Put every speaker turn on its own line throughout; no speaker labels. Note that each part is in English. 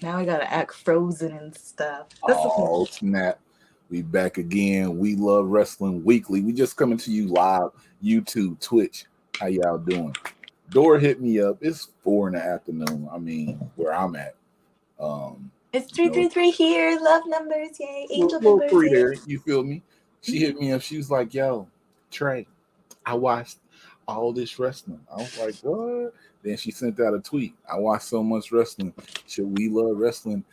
Now I gotta act frozen and stuff. That's okay.
Oh snap! We back again. We love wrestling weekly. We just coming to you live, YouTube, Twitch. How y'all doing? Dora hit me up. It's 4 in the afternoon. I mean, where I'm at.
It's
You know,
333 here. Love numbers, yay. Angel
little
numbers,
free
yay.
there. You feel me? She hit me up. She was like, "Yo, Trey, I watched all this wrestling." I was like, "What?" Then she sent out a tweet. I watched so much wrestling. Should we love wrestling?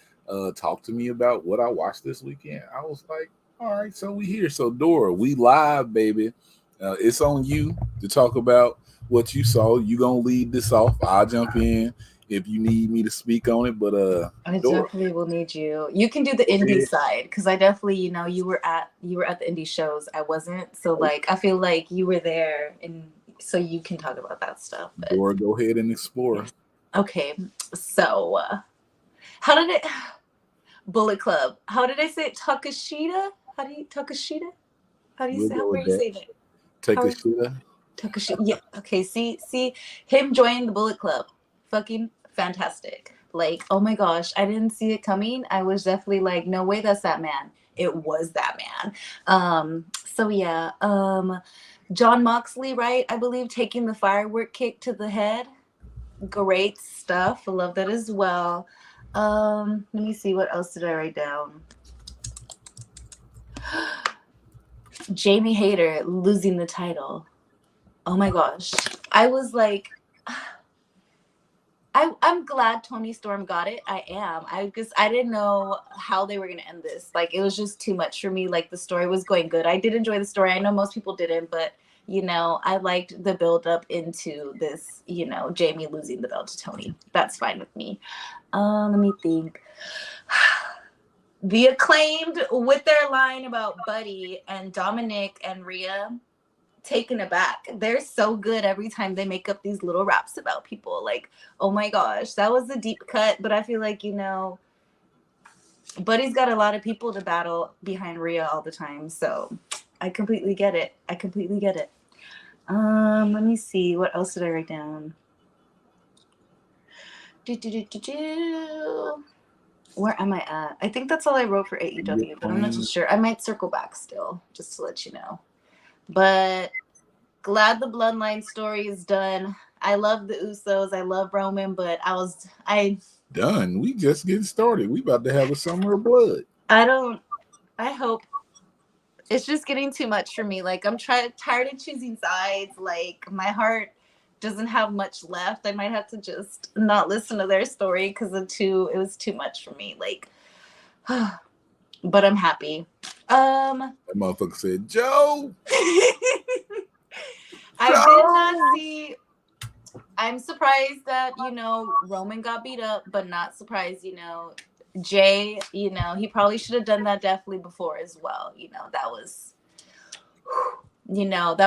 Talk to me about what I watched this weekend. I was like, "All right, so we here." So Dora, we live, baby. It's on you to talk about what you saw. You gonna lead this off? I'll jump in if you need me to speak on it. But
I
Dora,
definitely will need you. You can do the
go
indie
ahead.
side because I definitely, you were at the indie shows. I wasn't, so like I feel like you were there, and so you can talk about that stuff. But
Dora, go ahead and explore.
okay, so how did it? Bullet Club. How did I say it? Takashita? Takashita? How do you
We'll
say?
go
Where
with
are you
that.
saying it?
Take
How
a
are
shit.
Takashita? Yeah. Okay. See, him joining the Bullet Club. Fucking fantastic. Like, oh my gosh, I didn't see it coming. I was definitely like, no way, that's that man. It was that man. So yeah. John Moxley, right? I believe taking the firework kick to the head. Great stuff. I love that as well. Let me see, what else did I write down? Jamie Hayter losing the title. Oh my gosh. I was like, I'm glad Tony Storm got it. I am. I didn't know how they were gonna end this. Like it was just too much for me. Like the story was going good. I did enjoy the story. I know most people didn't, but I liked the build up into this, Jamie losing the belt to Tony. That's fine with me. Let me think. The Acclaimed with their line about Buddy and Dominic and Rhea, taken aback. They're so good every time they make up these little raps about people. Like, oh my gosh, that was a deep cut, but I feel like, Buddy's got a lot of people to battle behind Rhea all the time. So I completely get it. Let me see. What else did I write down? Where am I at? I think that's all I wrote for
Your
AEW, but I'm not too
plan.
sure. I might circle back still, just to let you know. But glad the bloodline story is done. I love the Usos. I love Roman, but
Done. We just getting started. We about to have a summer of blood.
I don't I hope it's just getting too much for me. Like I'm tired of choosing sides. Like my heart doesn't have much left. I might have to just not listen to their story because it was too much for me. Like but I'm happy. Um
That motherfucker said, Joe,
I did not
Joe.
see. I'm surprised that, Roman got beat up, but not surprised, Jay, he probably should have done that definitely before as well. That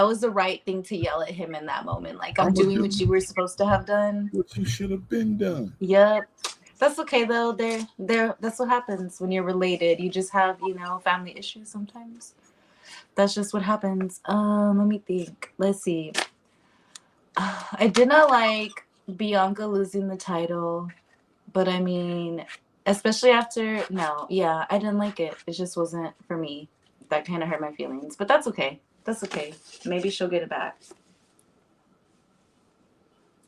was the right thing to yell at him in that moment. Like, I'm
I'ma
doing
do
what you were supposed to have done.
what you should have been done.
Yep. That's okay though. That's what happens when you're related. You just have, family issues sometimes. That's just what happens. Let me think. Let's see. I did not like Bianca losing the title, but I mean, especially after no, yeah, I didn't like it. It just wasn't for me. That kind of hurt my feelings, but that's okay. That's okay. Maybe she'll get it back.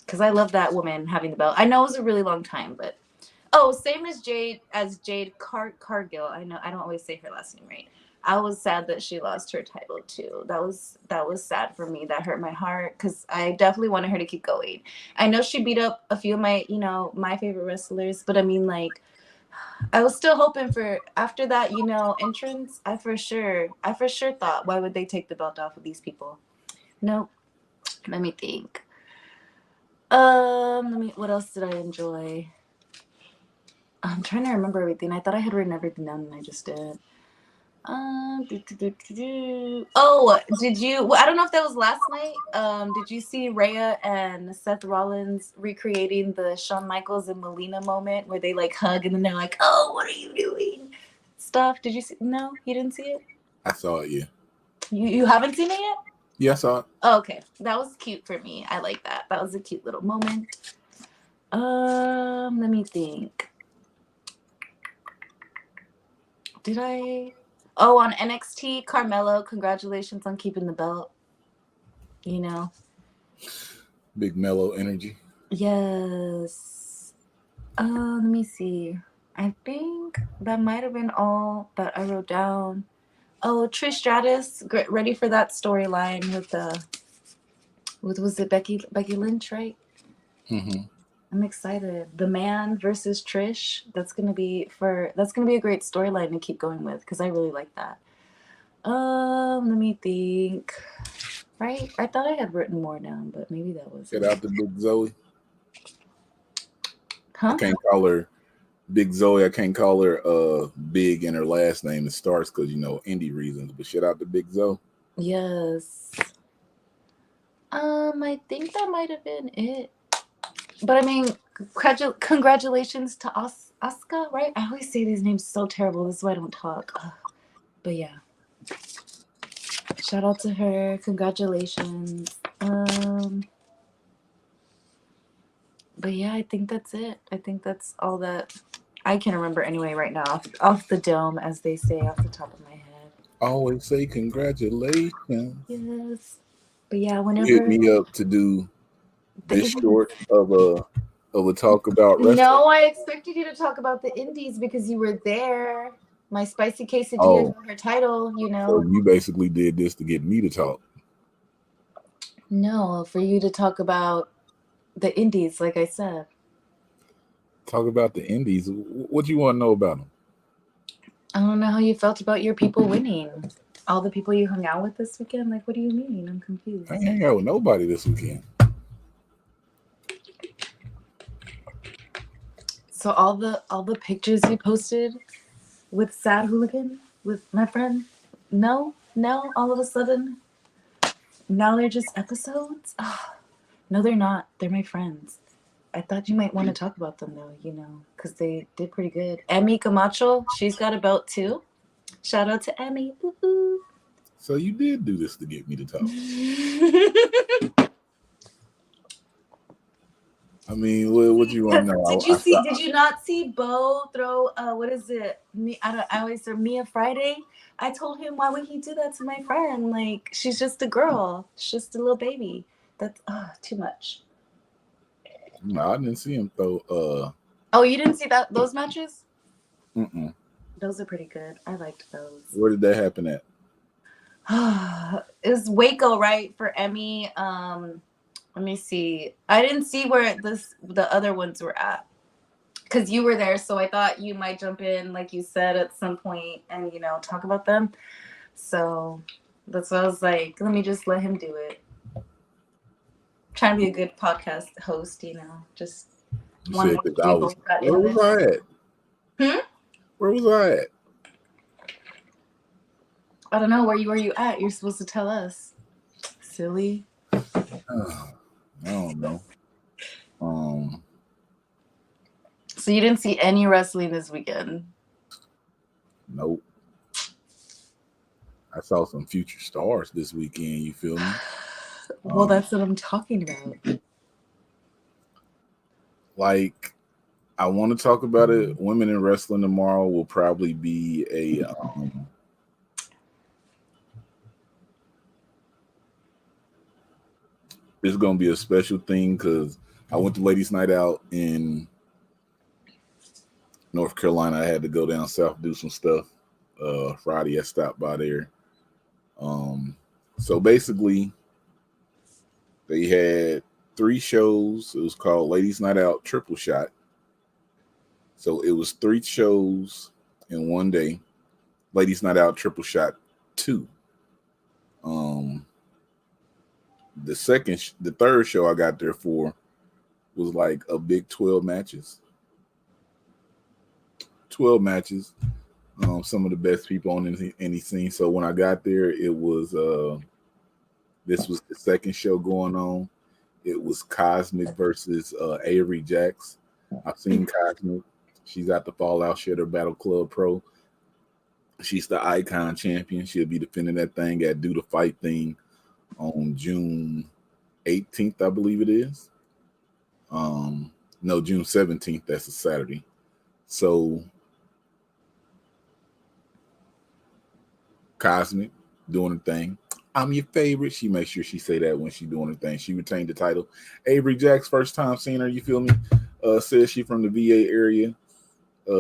Because I love that woman having the belt. I know it was a really long time, but same as Jade Cargill. I know I don't always say her last name right. I was sad that she lost her title too. That was sad for me. That hurt my heart because I definitely wanted her to keep going. I know she beat up a few of my favorite wrestlers, but I mean like I was still hoping for after that, entrance. I for sure thought, why would they take the belt off of these people? Nope. Let me think. What else did I enjoy? I'm trying to remember everything. I thought I had written everything down and I just did. Oh, did you? Well, I don't know if that was last night. Did you see Rhea and Seth Rollins recreating the Shawn Michaels and Melina moment where they like hug and then they're like, "Oh, what are you doing?" Stuff. Did you see? No, you didn't see it.
I saw it, yeah.
You haven't seen it yet.
Yeah, I saw it.
Oh, okay, that was cute for me. I like that. That was a cute little moment. Let me think. Did I? Oh, on NXT, Carmelo, congratulations on keeping the belt. You know?
Big mellow energy.
Yes. Let me see. I think that might have been all that I wrote down. Oh, Trish Stratus, ready for that storyline with was it Becky Lynch, right?
Mm-hmm.
I'm excited. The Man versus Trish. That's gonna be a great storyline to keep going with because I really like that. Let me think. Right, I thought I had written more down, but maybe that was
Get
it.
out the Big Zoe. I
Huh?
can't call her Big Zoe. I can't call her Big in her last name. It starts because indie reasons. But shout out to Big Zoe.
Yes. I think that might have been it. But I mean, congratulations to Asuka, right? I always say these names so terrible. This is why I don't talk. Ugh. But yeah, shout out to her. Congratulations. But yeah, I think that's it. I think that's all that I can remember anyway right now, off the dome, as they say, off the top of my head.
Always say congratulations.
Yes. But yeah,
You hit
whenever
me up to do
the
this short of a talk about wrestling.
No, I expected you to talk about the indies because you were there. My spicy quesadilla
Oh,
got her title,
so you basically did this to get me to talk.
No, for you to talk about the indies, like I said.
Talk about the indies. What you want to know about them?
I don't know how you felt about your people winning. All the people you hung out with this weekend? Like, what do you mean? I'm confused.
I ain't hang out with nobody this weekend.
So all the pictures you posted with Sad Hooligan, with my friend, no, all of a sudden, now they're just episodes? Oh, no, they're not. They're my friends. I thought you might want to talk about them though, because they did pretty good. Emmy Camacho, she's got a belt too. Shout out to Emmy. Woo-hoo.
So you did do this to get me to talk. I mean, what you want to know?
Did you not see Bo throw? What is it? I always say Mia Friday. I told him, why would he do that to my friend? Like, she's just a girl. She's just a little baby. That's too much.
No, I didn't see him throw.
Oh, you didn't see those matches?
Mm-mm.
Those are pretty good. I liked those.
Where did that happen at?
It was Waco, right, for Emmy. Let me see. I didn't see where the other ones were at because you were there, so I thought you might jump in, like you said, at some point and talk about them. So that's why I was like, let me just let him do it. Trying to be a good podcast host, just
You
want to
said
make
because
sure we both got in
where was I at? Where was I at?
I don't know. Where were you at? You're supposed to tell us. Silly.
I don't know.
So you didn't see any wrestling this weekend?
Nope. I saw some future stars this weekend. You feel me?
Well, that's what I'm talking about.
Like, I want to talk about it. Women in wrestling tomorrow will probably be a it's gonna be a special thing because I went to Ladies Night Out in North Carolina. I had to go down south to do some stuff. Friday I stopped by there. So basically they had 3 shows. It was called Ladies Night Out Triple Shot. So it was 3 shows in one day. Ladies Night Out Triple Shot 2. The third show I got there for was like a big 12 matches. 12 matches. Some of the best people on any scene. So when I got there, it was this was the second show going on. It was Cosmic versus Avery Jax. I've seen Cosmic. She's at the Fallout Shedder Battle Club Pro. She's the Icon champion. She'll be defending that thing at Do the Fight thing on June 18th, I believe it is. No, June 17th. That's a Saturday. So Cosmic doing her thing. I'm your favorite. She makes sure she say that when she doing her thing. She retained the title. Avery Jack's first time seeing her, you feel me? Says she from the VA area.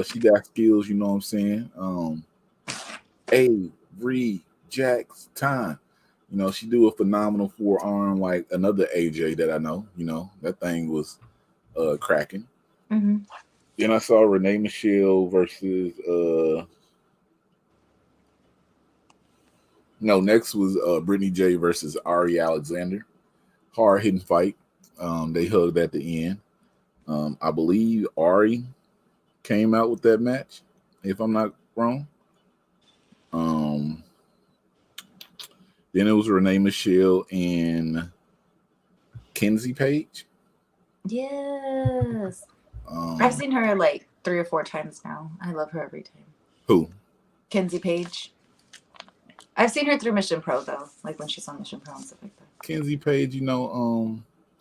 She got skills, you know what I'm saying? Avery Jack's time. You know, she do a phenomenal forearm like another AJ that I know. You know, that thing was cracking.
Mm-hmm.
Then I saw Renee Michelle versus no, next was Brittany J versus Ari Alexander. Hard hitting fight. They hugged at the end. I believe Ari came out with that match, if I'm not wrong. Then it was Renee Michelle and Kenzie Page.
Yes. I've seen her like 3 or 4 times now. I love her every time.
Who?
Kenzie Page. I've seen her through Mission Pro though, like when she's on Mission Pro and stuff like that.
Kenzie Page, you know,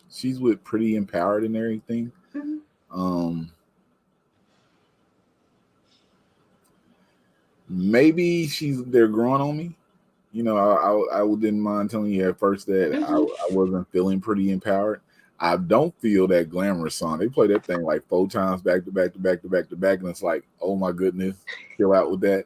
she's with Pretty Empowered and everything.
Mm-hmm.
Maybe they're growing on me. You know, I didn't mind telling you at first that I wasn't feeling Pretty Empowered. I don't feel that glamorous song. They play that thing like 4 times back to back to back to back to back, and it's like, oh my goodness, chill out with that.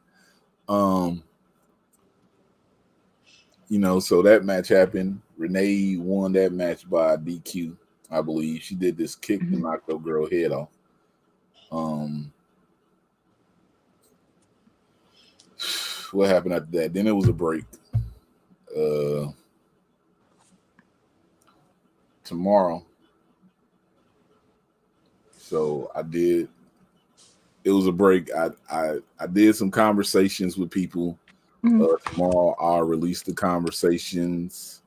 You know, so that match happened. Renee won that match by DQ, I believe. She did this kick to knock the girl head off. What happened after that? Then it was a break. Tomorrow. So it was a break. I did some conversations with people. Tomorrow I'll release the conversations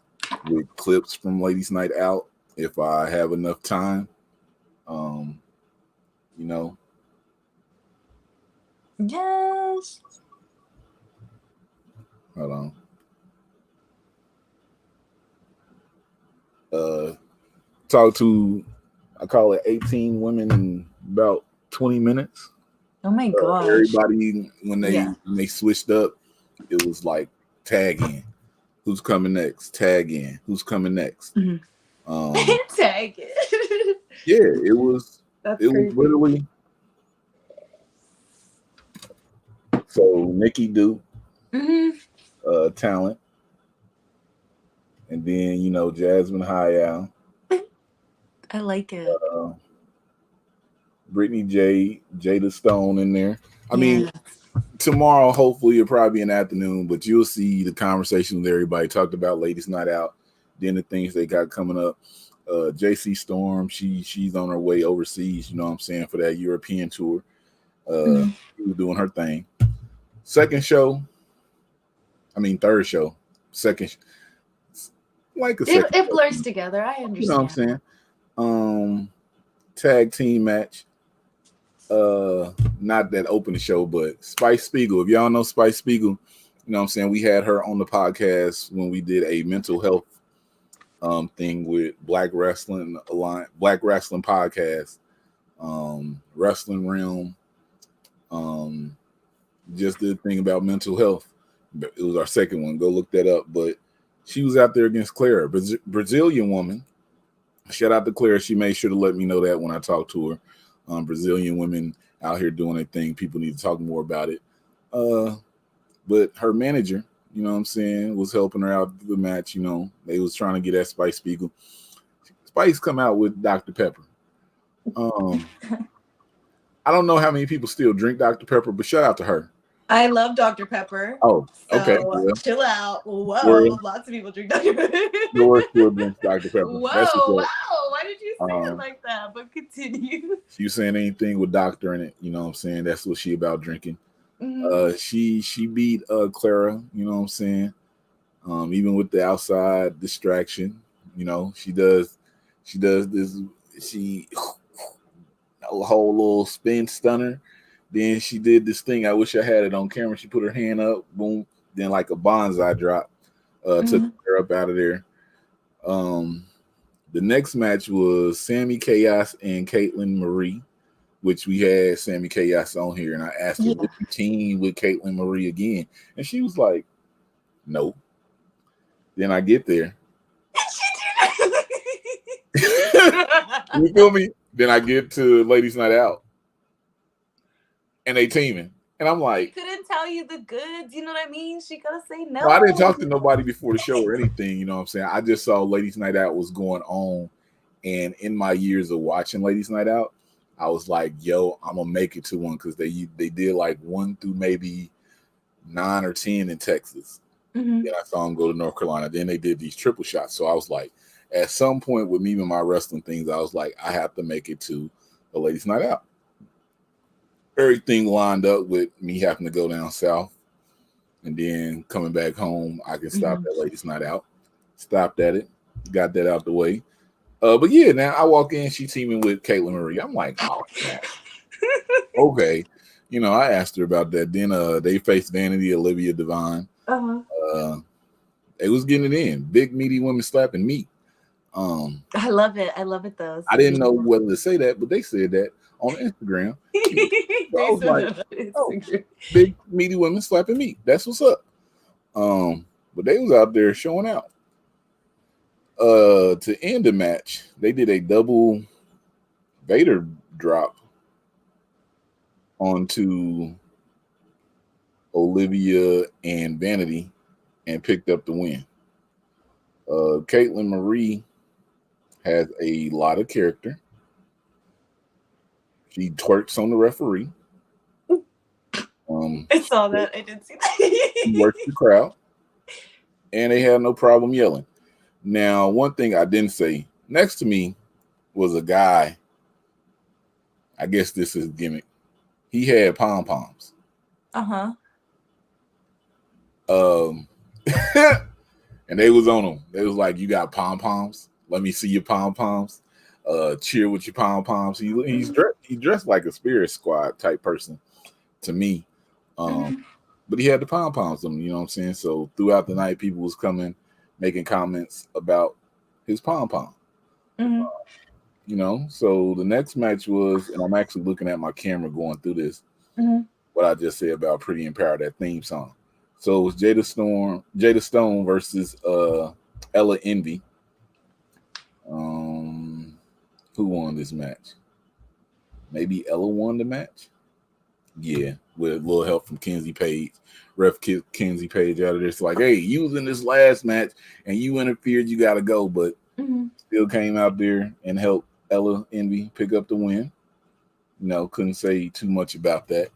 with clips from Ladies Night Out if I have enough time. You know.
Yes.
Hold on. Talk to, I call it 18 women in about 20 minutes.
Oh my gosh.
Everybody, when they switched up, it was like tag in. Who's coming next? Tag in. Who's coming next?
Tag it.
Yeah, it was.
That's
it
crazy.
was literally. So Nikki Duke, talent, and then you know Jasmine Hayal.
I like it.
Brittany J, Jada Stone in there. I mean, tomorrow hopefully it'll probably be in the afternoon, but you'll see the conversation with everybody. Talked about Ladies Night Out, then the things they got coming up. JC Storm, she's on her way overseas, you know what I'm saying, for that European tour. She was doing her thing. Third show, second, like a second.
It blurs together. I understand.
You know what I'm saying? Tag team match. Not that opening show, but Spice Spiegel. If y'all know Spice Spiegel, you know what I'm saying, we had her on the podcast when we did a mental health thing with Black Wrestling Podcast, Wrestling Realm, just did a thing about mental health. It was our second one. Go look that up. But she was out there against Clara, Brazilian woman. Shout out to Clara. She made sure to let me know that when I talked to her. Brazilian women out here doing their thing. People need to talk more about it. But her manager, you know what I'm saying, was helping her out the match. You know, they was trying to get at Spice Spiegel. Spice come out with Dr. Pepper. I don't know how many people still drink Dr. Pepper, but shout out to her.
I love Dr. Pepper.
Oh, okay.
So, chill out. Whoa, lots of people drink Dr. Pepper.
Dora still drinks Dr. Pepper.
Whoa, wow. Why did you say it like that? But continue.
She saying anything with doctor in it, you know what I'm saying? That's what she about drinking. She beat Clara, you know what I'm saying? Even with the outside distraction, you know, she does this, a whole little spin stunner. Then she did this thing. I wish I had it on camera. She put her hand up, boom. Then like a bonsai drop, took her up out of there. The next match was Sammy Chaos and Caitlin Marie, which we had Sammy Chaos on here, and I asked her, "Would you team with Caitlin Marie again?" And she was like, No. Then I get there. You feel me? Then I get to Ladies Night Out, and they teaming, and I'm
She
like,
couldn't tell you the goods. You know what I mean? She gotta say no.
well, I didn't talk to nobody before the show or anything. You know what I'm saying? I just saw Ladies Night Out was going on, and in my years of watching Ladies Night Out, I was like, yo, I'm gonna make it to one because they did like 1 through maybe 9 or 10 in Texas.
Mm-hmm.
Then I saw them go to North Carolina. Then they did these triple shots. So I was like, at some point with me and my wrestling things, I was like, I have to make it to a Ladies Night Out. Everything lined up with me having to go down south, and then coming back home, I can stop at Ladies Night Out. Stopped at it, got that out the way. But yeah, now I walk in, she teaming with Caitlin Marie. I'm like, oh snap. Okay. You know, I asked her about that. Then they faced Vanity, Olivia Devine. They was getting it in. Big meaty women slapping meat.
I love it. I love it though.
I didn't know whether to say that, but they said that on Instagram. So I was like, oh, big meaty women slapping meat. That's what's up. But they was out there showing out. To end the match, they did a double Vader drop onto Olivia and Vanity and picked up the win. Caitlin Marie has a lot of character. She twerks on the referee.
I saw that. I did see that.
She works the crowd. And they had no problem yelling. Now, one thing I didn't say, next to me was a guy. I guess this is a gimmick. He had pom-poms. And they was on him. They was like, you got pom-poms? Let me see your pom-poms. Cheer with your pom-poms. He's dressed like a Spirit Squad type person to me. But he had the pom-poms on him, you know what I'm saying? So throughout the night, people was coming, making comments about his pom-pom. You know, so the next match was, and I'm actually looking at my camera going through this, what I just said about Pretty in Power, that theme song. So it was Jada Stone versus Ella Envy. Who won this match? Maybe Ella won the match? Yeah, with a little help from Kenzie Page. Ref Kenzie Page out of there. It's like, hey, you was in this last match and you interfered, you got to go. But still came out there and helped Ella Envy pick up the win. You know, couldn't say too much about that.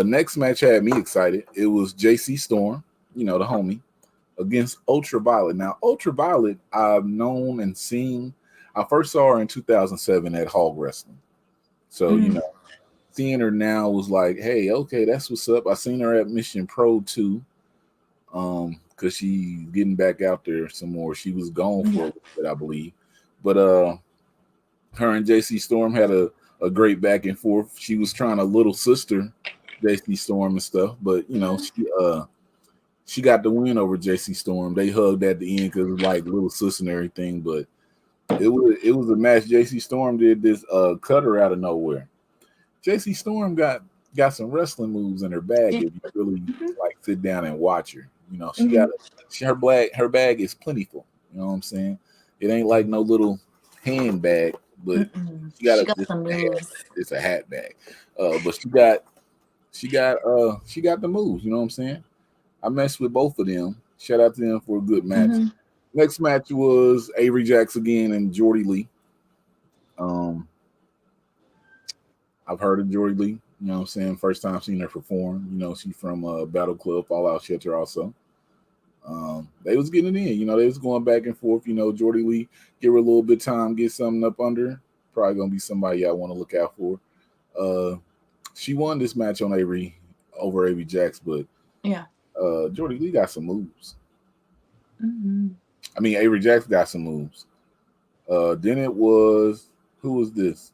Next match had me excited. It was JC Storm, you know, the homie, against Ultraviolet. Now, Ultraviolet, I've known and seen. I first saw her in 2007 at Hog Wrestling. So, you know, seeing her now was like, hey, okay, that's what's up. I seen her at Mission Pro too, because she's getting back out there some more. She was gone for a little bit, I believe. But her and JC Storm had a great back and forth. She was trying to little sister JC Storm and stuff, but you know, she got the win over JC Storm. They hugged at the end because it was like little sister and everything, but it was a match. JC Storm did this cutter out of nowhere. JC Storm got some wrestling moves in her bag if you really like sit down and watch her. You know, her bag is plentiful. You know what I'm saying? It ain't like no little handbag, but she got some moves. It's a hat bag. But she got the moves, you know what I'm saying? I messed with both of them. Shout out to them for a good match. Next match was Avery Jacks again and Jordy Lee. I've heard of Jordy Lee, you know what I'm saying? First time seeing her perform. You know, she's from Battle Club, Fallout Shelter also. They was getting it in, you know, they was going back and forth. You know, Jordy Lee, give her a little bit of time, get something up under. Probably gonna be somebody I want to look out for. She won this match on over Avery Jacks, but Jordy Lee got some moves. I mean, Avery Jacks got some moves. Then it was, who was this?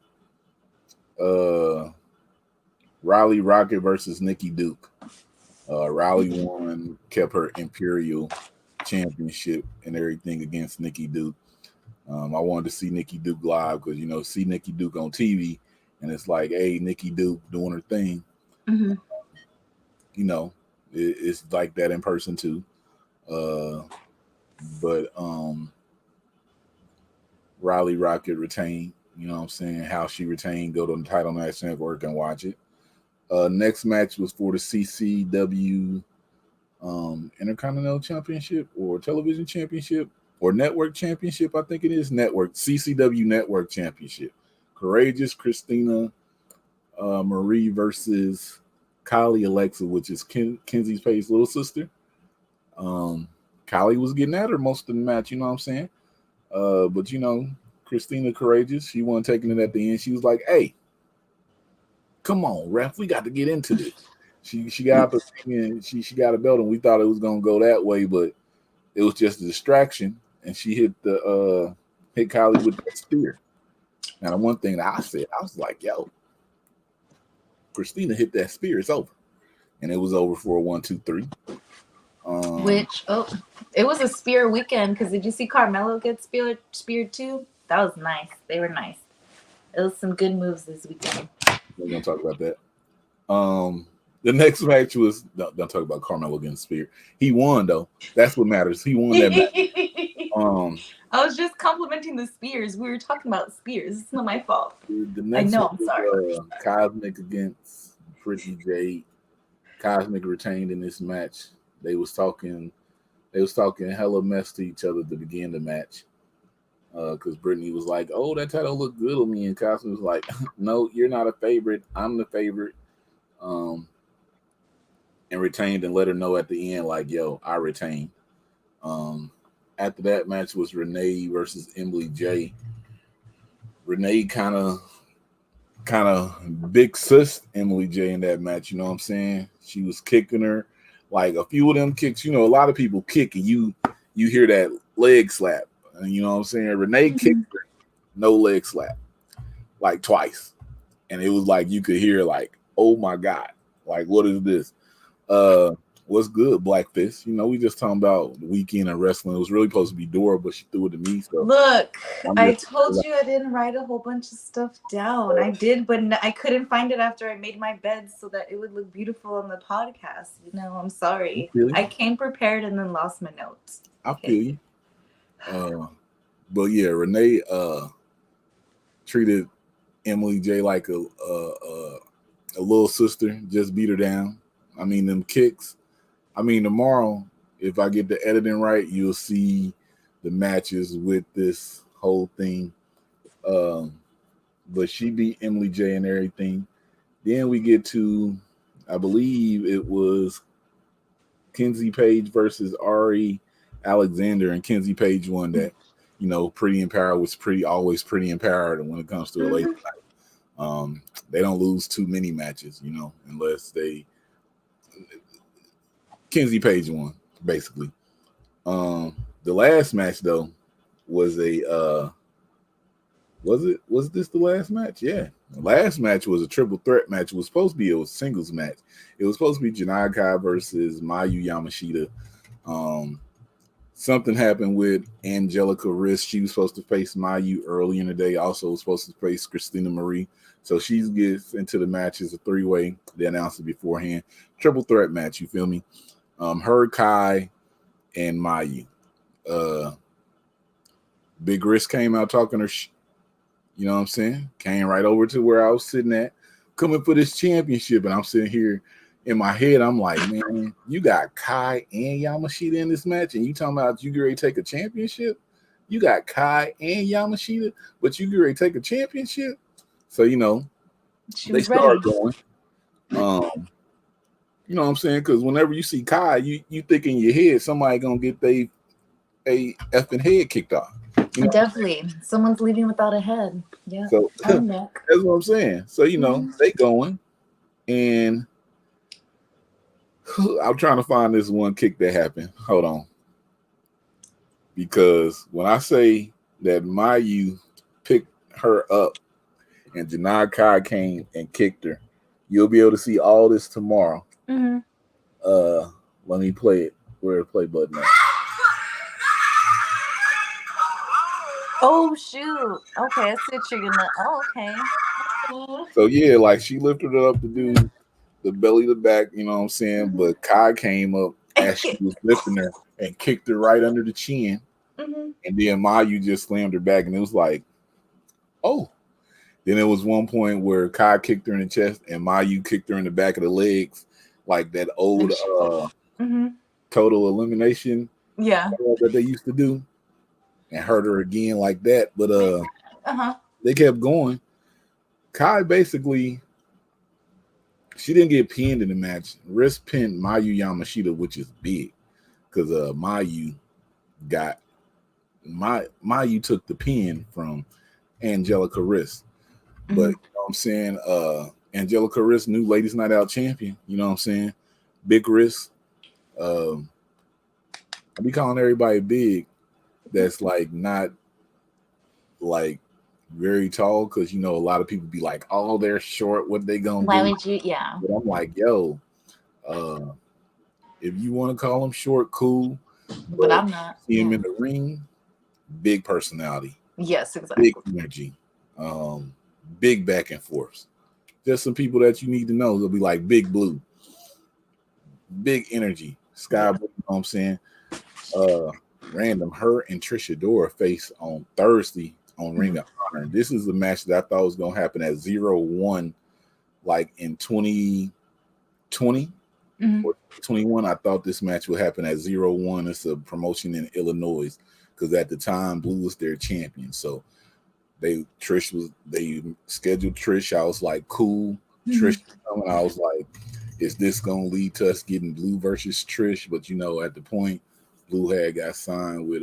Riley Rocket versus Nikki Duke. Riley won, kept her Imperial Championship and everything against Nikki Duke. I wanted to see Nikki Duke live because, you know, see Nikki Duke on TV and it's like, hey, Nikki Duke doing her thing. You know, it's like that in person too. Uh, but Riley Rocket retained. You know what I'm saying? How she retained. Go to Untitled Match Network and watch it. Next match was for the CCW Intercontinental Championship or Television Championship or Network Championship. I think it is Network CCW Network Championship. Courageous Christina Marie versus Kylie Alexa, which is Kenzie's Page's little sister. Kylie was getting at her most of the match, you know what I'm saying? But you know, Christina Courageous, she wasn't taking it at the end. She was like, "Hey, come on, ref, we got to get into this." She got out the ring and she got a belt, and we thought it was gonna go that way, but it was just a distraction, and she hit Kylie with that spear. Now the one thing that I said, I was like, "Yo, Christina hit that spear, it's over," and it was over for a 1-2-3.
It was a spear weekend because did you see Carmelo get speared too? That was nice. They were nice. It was some good moves this weekend.
We're gonna talk about that. The next match was don't talk about Carmelo getting speared. He won though. That's what matters. He won that match.
I was just complimenting the spears. We were talking about spears. It's not my fault.
The next
I know. I'm sorry.
Cosmic against Pretty Jade. Cosmic retained in this match. They was talking hella mess to each other to begin the match. Because Brittany was like, "Oh, that title looked good on me," and Cosmic was like, "No, you're not a favorite. I'm the favorite." And retained and let her know at the end, like, "Yo, I retained." After that match was Renee versus Emily J. Renee kind of big sis Emily J in that match. You know what I'm saying? She was kicking her. Like a few of them kicks, you know, a lot of people kick and you hear that leg slap. And you know what I'm saying? Renee kicked her, no leg slap, like twice. And it was like you could hear like, "Oh my God, like what is this?" What's good, Black Fist? You know, we just talking about the weekend of wrestling. It was really supposed to be Dora, but she threw it to me. So
look, I told you I didn't write a whole bunch of stuff down. I did, but I couldn't find it after I made my bed so that it would look beautiful on the podcast. You know, I'm sorry. I came prepared and then lost my notes.
I feel you. But yeah, Renee treated Emily J like a little sister. Just beat her down. I mean, them kicks. I mean, tomorrow, if I get the editing right, you'll see the matches with this whole thing. But she beat Emily J and everything. Then we get to, I believe it was Kenzie Page versus Ari Alexander, and Kenzie Page won that. You know, Pretty Empowered was always pretty empowered when it comes to a late night. They don't lose too many matches, you know, unless they. Kenzie Page won, basically. The last match though was was this the last match? Yeah. The last match was a triple threat match. It was supposed to be a singles match. It was supposed to be Janai Kai versus Mayu Yamashita. Something happened with Angelica Riss. She was supposed to face Mayu early in the day. Also was supposed to face Christina Marie. So she gets into the match as a three-way. They announced it beforehand. Triple threat match, you feel me? Her, Kai, and Mayu. Big Riss came out talking her you know what I'm saying? Came right over to where I was sitting at, coming for this championship. And I'm sitting here in my head, I'm like, man, you got Kai and Yamashita in this match, and you talking about you get ready to take a championship? You got Kai and Yamashita, but you get ready to take a championship? So, you know, they start going. You know what I'm saying? Because whenever you see Kai, you think in your head somebody gonna get a effing head kicked off. You know
definitely, someone's leaving without a head. Yeah,
so that's what I'm saying. So you know they going, and I'm trying to find this one kick that happened. Hold on, because when I say that Mayu picked her up and Janai Kai came and kicked her, you'll be able to see all this tomorrow. Let me play it. Where the play button at?
Oh shoot! Okay, I see what you're gonna. Oh, okay.
So yeah, like she lifted her up to do the belly to back. You know what I'm saying? But Kai came up as she was lifting her and kicked her right under the chin.
Mm-hmm.
And then Mayu just slammed her back, and it was like, oh. Then there was one point where Kai kicked her in the chest, and Mayu kicked her in the back of the legs, like that old
Mm-hmm.
total elimination
Yeah.
that they used to do, and hurt her again like that. But
Uh-huh.
they kept going. Kai basically, she didn't get pinned in the match. Wrist pinned Mayu Yamashita, which is big, because Mayu took the pin from Angelica Riss. But you know what I'm saying? Angelica Riss, new Ladies Night Out champion. You know what I'm saying? Big Riss. I be calling everybody big. That's like not like very tall, because you know a lot of people be like, "Oh, they're short. What they gonna
Why
do?"
would you? Yeah.
But I'm like, yo, if you want to call them short, cool.
But I'm not.
See him in the ring, big personality.
Yes, exactly.
Big energy. Big back and forth. Just some people that you need to know. They'll be like Big Blue. Big energy. Sky Blue, you know what I'm saying? Random, her and Trisha Dora face on Thursday on Ring of Honor. This is the match that I thought was going to happen at 0-1, like in 2020 or 21. I thought this match would happen at 0-1. It's a promotion in Illinois, because at the time Blue was their champion. So they scheduled Trish. I was like, cool. Trish coming. I was like, is this gonna lead to us getting Blue versus Trish? But you know, at the point, Blue had got signed with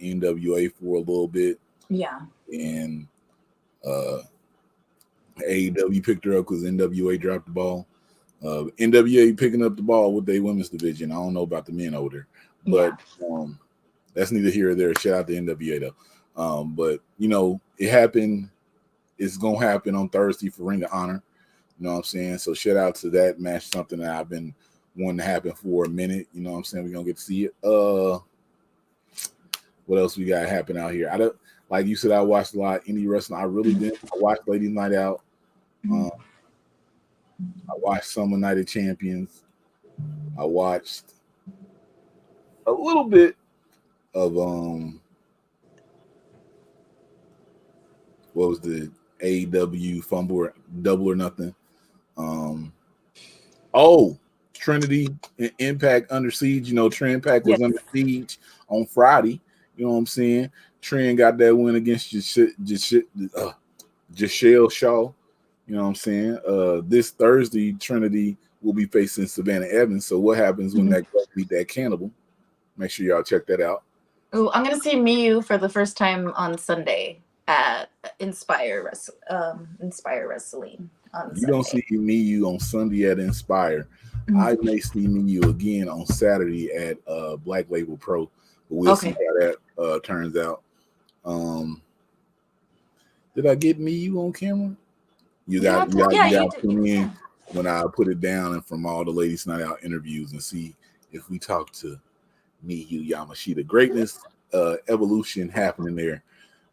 NWA for a little bit.
Yeah.
And AEW picked her up because NWA dropped the ball. NWA picking up the ball with their women's division. I don't know about the men over there, but that's neither here or there. Shout out to NWA though. But you know, it happened. It's gonna happen on Thursday for Ring of Honor. You know what I'm saying? So shout out to that match, something that I've been wanting to happen for a minute. You know what I'm saying? We're gonna get to see it. What else we got happen out here? I don't, like you said, I watched a lot of indie wrestling. I really did. I watched Ladies Night Out. I watched Summer Night of Champions. I watched a little bit of what was the AEW Fumble Double or Nothing? Trinity and Impact Under Siege. You know, Trent Impact was under siege on Friday. You know what I'm saying? Trent got that win against Giselle Shaw. You know what I'm saying? This Thursday, Trinity will be facing Savannah Evans. So what happens when that girl beat that cannibal? Make sure y'all check that out.
Oh, I'm gonna see Miyu for the first time on Sunday at Inspire Wrestling.
You don't see Miyu on Sunday at Inspire. I may see Miyu again on Saturday at Black Label Pro. But we'll see how that turns out. Did I get Miyu on camera? You got to tune in when I put it down and from all the Ladies Night Out interviews and see if we talk to Miyu Yamashita. Greatness, evolution happening there.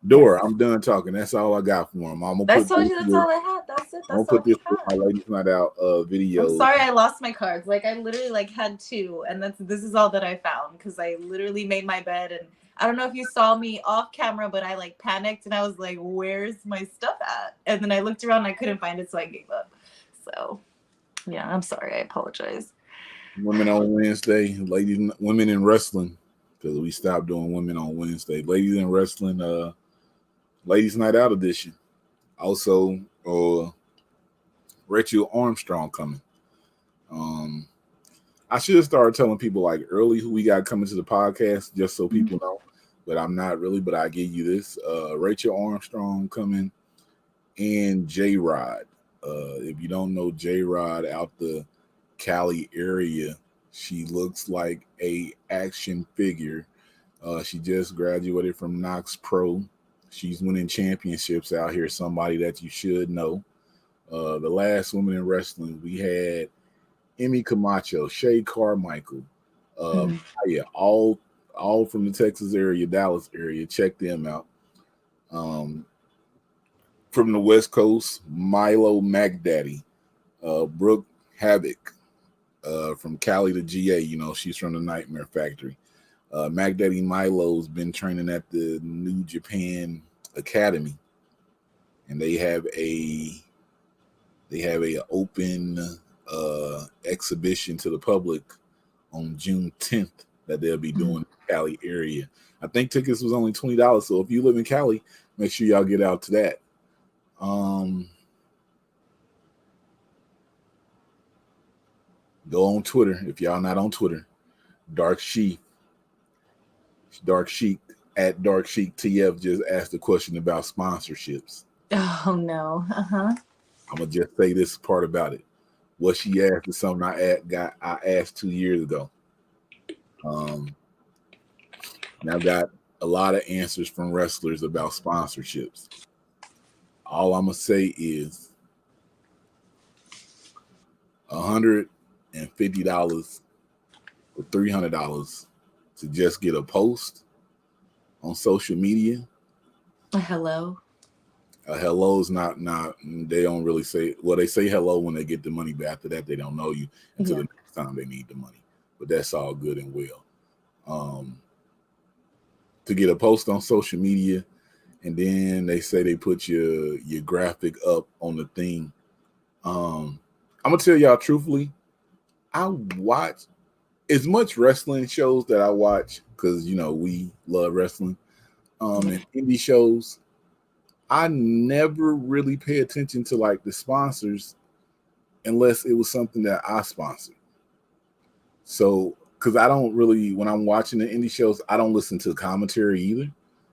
Dora, I'm done talking. That's all I got for him.
That's all I had. That's it.
I'm gonna put this with my Ladies Night Out video.
I'm sorry I lost my cards. Like I literally had two, and this is all that I found because I literally made my bed, and I don't know if you saw me off camera, but I panicked and I was like, "Where's my stuff at?" And then I looked around and I couldn't find it, so I gave up. So yeah, I'm sorry. I apologize.
Women on Wednesday, women in wrestling, because we stopped doing women on Wednesday. Ladies in wrestling, Ladies Night Out edition. Also, Rachel Armstrong coming. I should have started telling people early who we got coming to the podcast, just so people know. But I'm not really. But I give you this: Rachel Armstrong coming, and J Rod. If you don't know J Rod out the Cali area, she looks like a action figure. She just graduated from Knox Pro. She's winning championships out here. Somebody that you should know. The last woman in wrestling, we had Emmy Camacho, Shay Carmichael, all from the Texas area, Dallas area. Check them out. From the West Coast, Milo McDaddy, Brooke Havoc, from Cali to GA. You know, she's from the Nightmare Factory. Mac Daddy Milo's been training at the New Japan Academy, and they have a open exhibition to the public on June 10th that they'll be doing in the Cali area. I think tickets was only $20, so if you live in Cali, make sure y'all get out to that. Go on Twitter if y'all not on Twitter. Dark Sheik at Dark Sheik TF just asked a question about sponsorships.
Oh no.
I'm gonna just say this part about it. What she asked is something I asked 2 years ago. And I've got a lot of answers from wrestlers about sponsorships. All I'm gonna say is $150 or $300 to just get a post on social media.
A hello.
A hello is not. They don't really say. Well, they say hello when they get the money, but after that, they don't know you until the next time they need the money. But that's all good and well. To get a post on social media, and then they say they put your graphic up on the thing. I'm gonna tell y'all truthfully, I watch as much wrestling shows that I watch because we love wrestling. And indie shows, I never really pay attention to like the sponsors unless it was something that I sponsored. So, because I don't really, when I'm watching the indie shows, I don't listen to commentary either.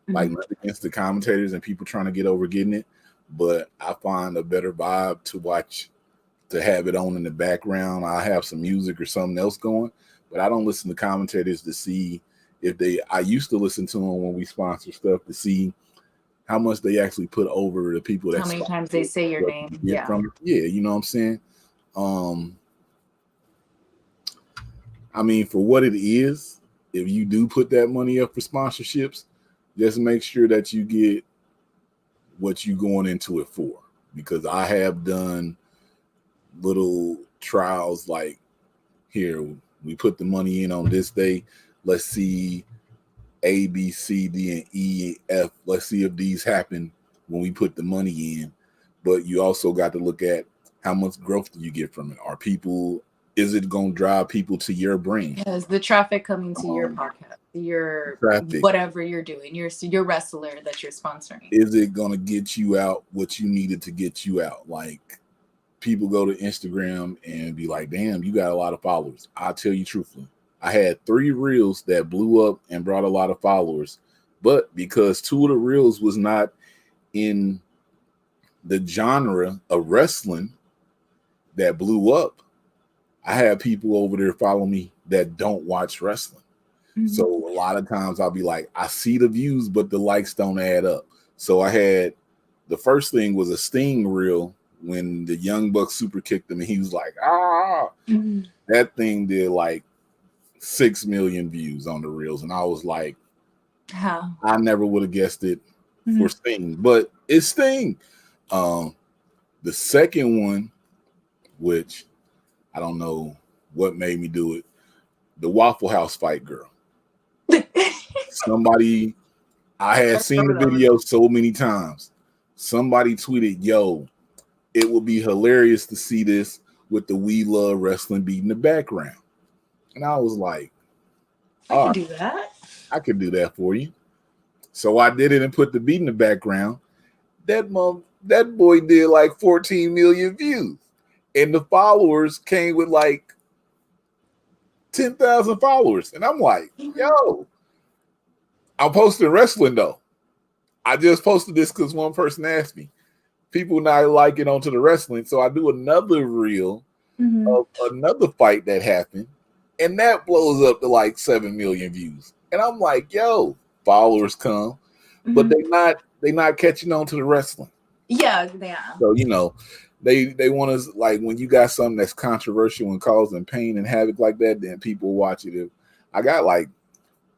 Like nothing against the commentators and people trying to get over getting it, but I find a better vibe to watch, to have it on in the background. I have some music or something else going, but I don't listen to commentators to see if I used to listen to them when we sponsor stuff to see how much they actually put over the people that
how many times they say your name. Yeah.
You know what I'm saying? I mean, for what it is, if you do put that money up for sponsorships, just make sure that you get what you going into it for. Because I have done little trials like, here, we put the money in on this day. Let's see A, B, C, D, and E, F. Let's see if these happen when we put the money in. But you also got to look at how much growth do you get from it. Is it going to drive people to your brand?
Is the traffic coming to your podcast, your traffic, whatever you're doing, your wrestler that you're sponsoring?
Is it going to get you out what you needed to get you out? Like, people go to Instagram and be like, damn, you got a lot of followers. I'll tell you truthfully, I had 3 reels that blew up and brought a lot of followers, but because 2 of the reels was not in the genre of wrestling that blew up, I have people over there follow me that don't watch wrestling. So a lot of times I'll be like, I see the views, but the likes don't add up. So I had, the first thing was a Sting reel when the Young Bucks super kicked him and he was like, that thing did like 6 million views on the reels. And I was like,
how?
I never would have guessed it for Sting, but it's Sting. The second one, which I don't know what made me do it, the Waffle House fight girl. Somebody, I had seen the video so many times. Somebody tweeted, yo, it would be hilarious to see this with the We Love Wrestling beat in the background. And I was like,
I can do that.
I could do that for you. So I did it and put the beat in the background. That boy did like 14 million views. And the followers came with like 10,000 followers. And I'm like, yo, I'm posting wrestling though. I just posted this because one person asked me. People not like it onto the wrestling. So I do another reel of another fight that happened. And that blows up to like 7 million views. And I'm like, yo, followers come. But they not catching on to the wrestling.
Yeah.
So, they want us, like, when you got something that's controversial and causing pain and havoc like that, then people watch it. I got like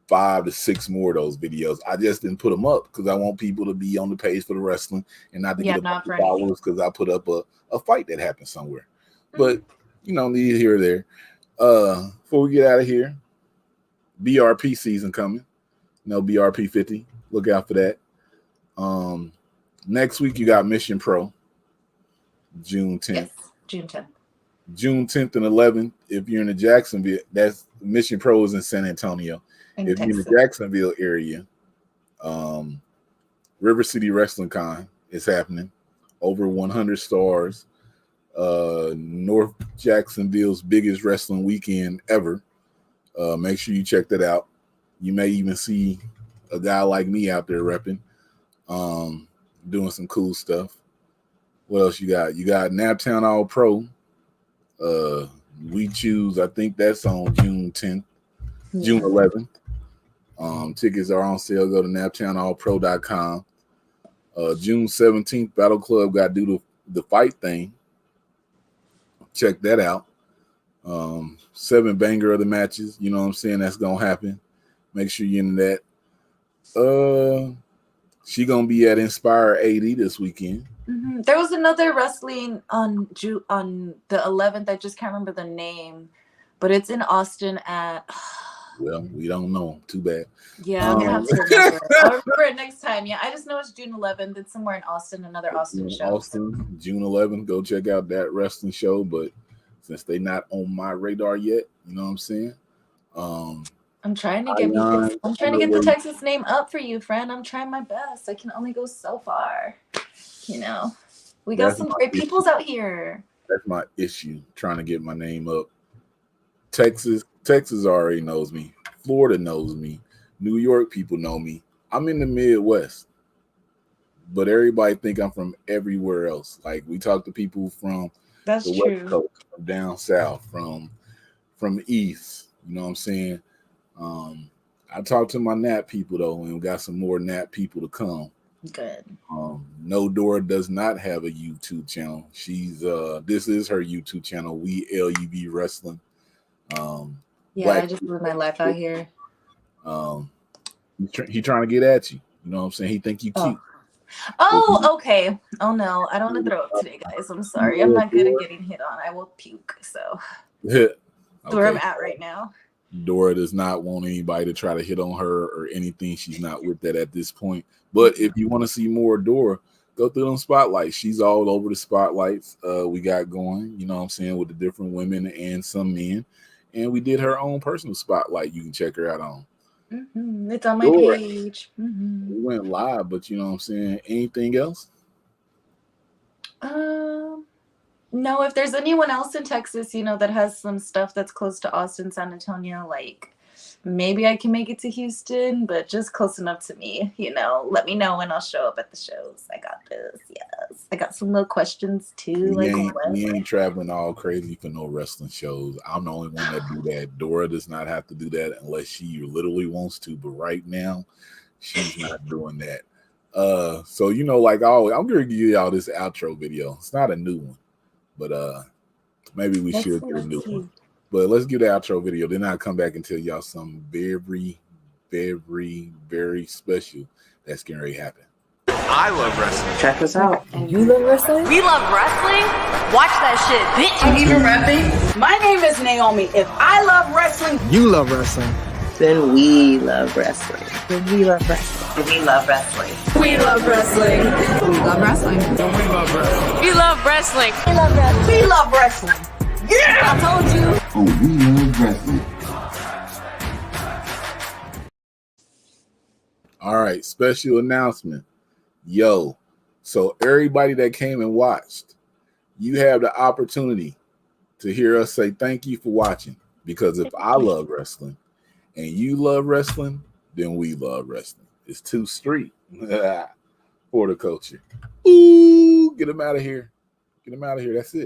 5 to 6 more of those videos. I just didn't put them up because I want people to be on the page for the wrestling and not to get a bunch of followers because I put up a fight that happened somewhere. But, neither here or there. Before we get out of here, BRP season coming. BRP 50. Look out for that. Next week you got Mission Pro, June 10th.
Yes, June 10th.
June 10th and 11th. If you're in the Jacksonville, that's Mission Pro is in San Antonio. If you're in the Jacksonville area, River City Wrestling Con is happening. Over 100 stars. North Jacksonville's biggest wrestling weekend ever. Make sure you check that out. You may even see a guy like me out there repping, doing some cool stuff. What else you got? You got Naptown All Pro. We choose, I think that's on June 10th, June 11th. Tickets are on sale. Go to naptownallpro.com. June 17th, Battle Club got to do the fight thing. Check that out. 7 banger of the matches. You know what I'm saying? That's going to happen. Make sure you're into that. She going to be at Inspire 80 this weekend.
Mm-hmm. There was another wrestling on the 11th. I just can't remember the name, but it's in Austin at...
Well, we don't know. Too bad.
Yeah, I'm gonna have to remember. I'll remember it next time. Yeah, I just know it's June 11th. It's somewhere in Austin, another Austin show.
Austin, June 11th. Go check out that wrestling show. But since they're not on my radar yet, you know what I'm saying?
I'm trying to get the Texas name up for you, friend. I'm trying my best. I can only go so far. You know, we got some great peoples out here.
That's my issue, trying to get my name up. Texas already knows me. Florida knows me. New York people know me. I'm in the Midwest, but everybody think I'm from everywhere else. Like, we talk to people from the West Coast, from down south, from East. You know what I'm saying? I talk to my Nat people though, and we got some more Nat people to come.
Good.
No, Dora does not have a YouTube channel. She's this is her YouTube channel. We LUV Wrestling.
Yeah, I just live my life out here.
He trying to get at you. You know what I'm saying? He think you cute.
Oh, okay. Oh no, I don't want to throw up today, guys. I'm sorry. I'm not good at getting hit on. I will puke. So
okay.
That's where I'm at right now.
Dora does not want anybody to try to hit on her or anything. She's not with that at this point. But if you want to see more Dora, go through them spotlights. She's all over the spotlights we got going, you know what I'm saying, with the different women and some men. And we did her own personal spotlight. You can check her out on.
Mm-hmm. It's on my page. Mm-hmm.
We went live, but you know what I'm saying? Anything else?
No, if there's anyone else in Texas, you know, that has some stuff that's close to Austin, San Antonio, like maybe I can make it to Houston, but just close enough to me, you know, let me know and I'll show up at the shows. I got this. Yes. I got some little questions too.
We ain't traveling all crazy for no wrestling shows. I'm the only one that do that. Dora does not have to do that unless she literally wants to, but right now she's not doing that. So, you know, like always, I'm going to give y'all this outro video. It's not a new one, but maybe we should do a new one. But let's get the outro video. Then I'll come back and tell y'all something very, very, very special that's getting ready to happen.
I love wrestling.
Check us out. And you love wrestling?
We love wrestling? Watch that shit, bitch.
I'm even rapping. My name is Naomi. If I love wrestling,
You love wrestling.
then we love wrestling. Then we love wrestling. We love wrestling. We love wrestling. We love wrestling.
We love wrestling.
We love wrestling. We love wrestling. Yeah! I told you.
Oh, we love wrestling.
All right, special announcement. Yo, so everybody that came and watched, you have the opportunity to hear us say thank you for watching. Because if I love wrestling and you love wrestling, then we love wrestling. It's too street for the culture. Ooh, get them out of here. Get them out of here. That's it.